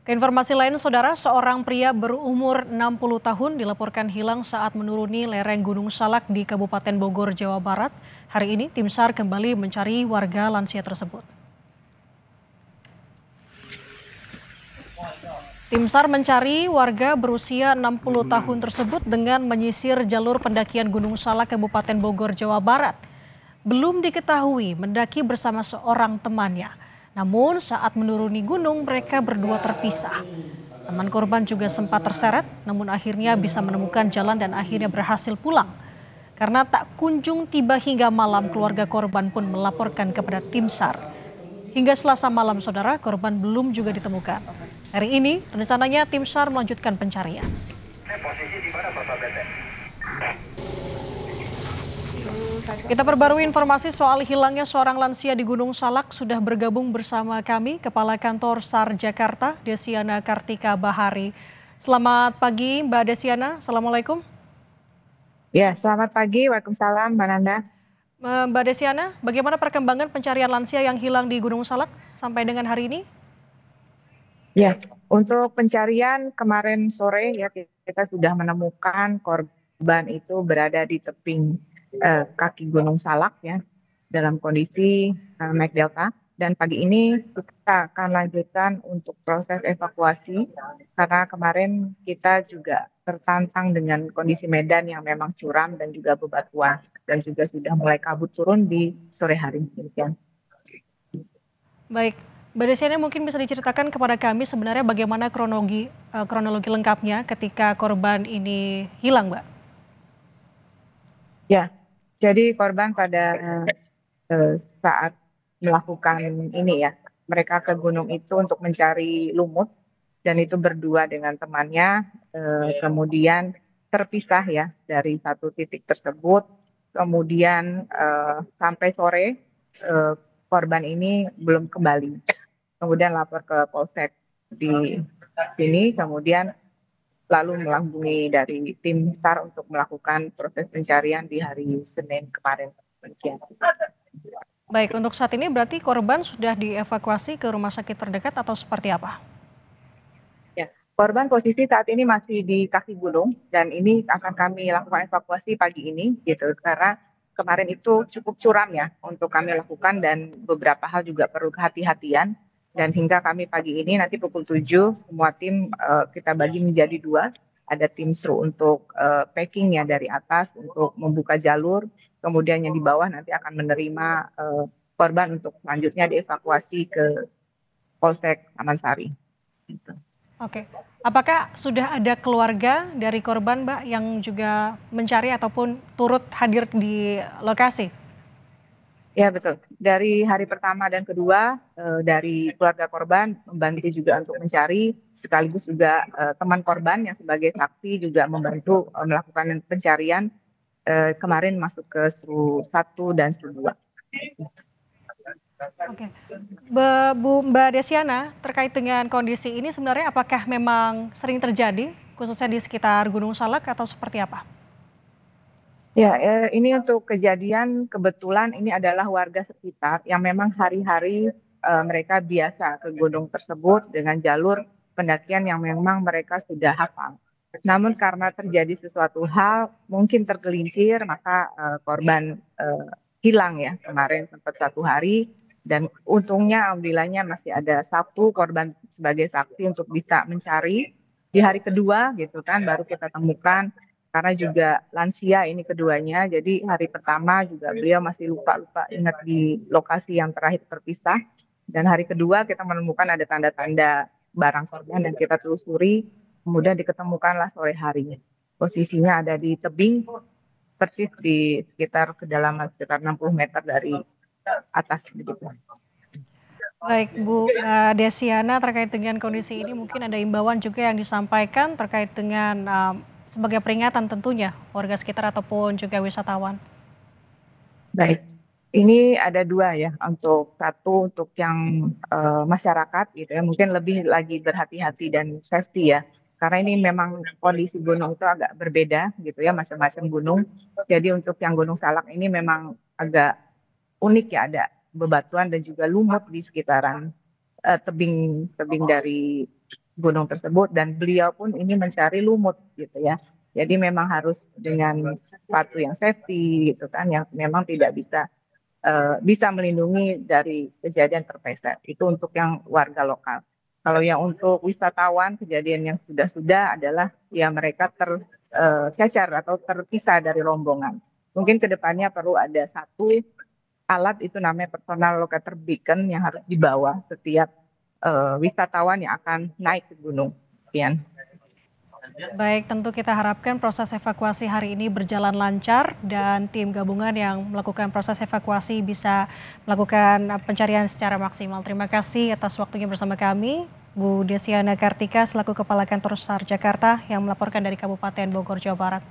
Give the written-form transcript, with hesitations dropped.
Keinformasi lain, Saudara, seorang pria berumur 60 tahun dilaporkan hilang saat menuruni lereng Gunung Salak di Kabupaten Bogor, Jawa Barat. Hari ini, tim SAR kembali mencari warga lansia tersebut. Tim SAR mencari warga berusia 60 tahun tersebut dengan menyisir jalur pendakian Gunung Salak Kabupaten Bogor, Jawa Barat. Belum diketahui mendaki bersama seorang temannya. Namun saat menuruni gunung mereka berdua terpisah. Teman korban juga sempat terseret, namun akhirnya bisa menemukan jalan dan akhirnya berhasil pulang. Karena tak kunjung tiba hingga malam, keluarga korban pun melaporkan kepada tim SAR. Hingga Selasa malam, Saudara, korban belum juga ditemukan. Hari ini, rencananya tim SAR melanjutkan pencarian. Kita perbarui informasi soal hilangnya seorang lansia di Gunung Salak. Sudah bergabung bersama kami Kepala Kantor SAR Jakarta, Desiana Kartika Bahari. Selamat pagi Mbak Desiana, Assalamualaikum. Ya, selamat pagi. Waalaikumsalam, Mbak Nanda. Mbak Desiana, bagaimana perkembangan pencarian lansia yang hilang di Gunung Salak sampai dengan hari ini? Ya, untuk pencarian kemarin sore ya kita sudah menemukan korban itu berada di tebing kaki Gunung Salak ya dalam kondisi naik delta. Dan pagi ini kita akan lanjutkan untuk proses evakuasi karena kemarin kita juga tertantang dengan kondisi medan yang memang curam dan juga bebatuan dan juga sudah mulai kabut turun di sore hari. Demikian. Baik, Mbak Desiana mungkin bisa diceritakan kepada kami sebenarnya bagaimana kronologi lengkapnya ketika korban ini hilang, Mbak? Ya, jadi korban pada saat melakukan ini ya, mereka ke gunung itu untuk mencari lumut dan itu berdua dengan temannya, kemudian terpisah ya dari satu titik tersebut, kemudian sampai sore korban ini belum kembali, kemudian lapor ke Polsek di sini, kemudian lalu menghubungi dari tim SAR untuk melakukan proses pencarian di hari Senin kemarin. Baik, untuk saat ini berarti korban sudah dievakuasi ke rumah sakit terdekat atau seperti apa? Ya, korban posisi saat ini masih di kaki gunung dan ini akan kami lakukan evakuasi pagi ini gitu karena kemarin itu cukup curam ya untuk kami lakukan dan beberapa hal juga perlu kehati-hatian dan hingga kami pagi ini nanti pukul 7 semua tim kita bagi menjadi dua. Ada tim SRU untuk packing ya dari atas untuk membuka jalur, kemudian yang di bawah nanti akan menerima korban untuk selanjutnya dievakuasi ke Polsek Taman Sari. Gitu. Oke, apakah sudah ada keluarga dari korban, Mbak, yang juga mencari ataupun turut hadir di lokasi? Ya betul. Dari hari pertama dan kedua dari keluarga korban membantu juga untuk mencari, sekaligus juga teman korban yang sebagai saksi juga membantu melakukan pencarian kemarin masuk ke SRU 1 dan SRU 2. Oke, Mbak Desiana, terkait dengan kondisi ini sebenarnya apakah memang sering terjadi, khususnya di sekitar Gunung Salak atau seperti apa? Ya, ini untuk kejadian kebetulan ini adalah warga sekitar yang memang hari-hari mereka biasa ke gunung tersebut dengan jalur pendakian yang memang mereka sudah hafal. Namun karena terjadi sesuatu hal mungkin tergelincir maka korban hilang ya kemarin sempat 1 hari dan untungnya alhamdulillahnya masih ada 1 korban sebagai saksi untuk bisa mencari di hari kedua gitu kan baru kita temukan karena juga lansia ini keduanya, jadi hari pertama juga beliau masih lupa-lupa ingat di lokasi yang terakhir terpisah, dan hari kedua kita menemukan ada tanda-tanda barang korban dan kita telusuri, kemudian diketemukanlah sore harinya. Posisinya ada di tebing, persis di sekitar kedalaman sekitar 60 meter dari atas begitu. Baik, Mbak Desiana, terkait dengan kondisi ini mungkin ada imbauan juga yang disampaikan terkait dengan sebagai peringatan tentunya warga sekitar ataupun juga wisatawan. Baik, ini ada dua ya, untuk satu untuk yang masyarakat gitu ya, mungkin lebih lagi berhati-hati dan safety ya. Karena ini memang kondisi gunung itu agak berbeda gitu ya, macam-macam gunung. Jadi untuk yang Gunung Salak ini memang agak unik ya, ada bebatuan dan juga lumut di sekitaran tebing-tebing dari gunung tersebut dan beliau pun ini mencari lumut gitu ya. Jadi memang harus dengan sepatu yang safety gitu kan, yang memang tidak bisa melindungi dari kejadian terpleset. Itu untuk yang warga lokal. Kalau yang untuk wisatawan, kejadian yang sudah-sudah adalah ya mereka tercecer atau terpisah dari rombongan. Mungkin ke depannya perlu ada satu alat, itu namanya personal locator beacon, yang harus dibawa setiap wisatawan yang akan naik ke gunung. Sekian. Baik, tentu kita harapkan proses evakuasi hari ini berjalan lancar dan tim gabungan yang melakukan proses evakuasi bisa melakukan pencarian secara maksimal. Terima kasih atas waktunya bersama kami, Bu Desiana Kartika selaku Kepala Kantor SAR Jakarta yang melaporkan dari Kabupaten Bogor, Jawa Barat.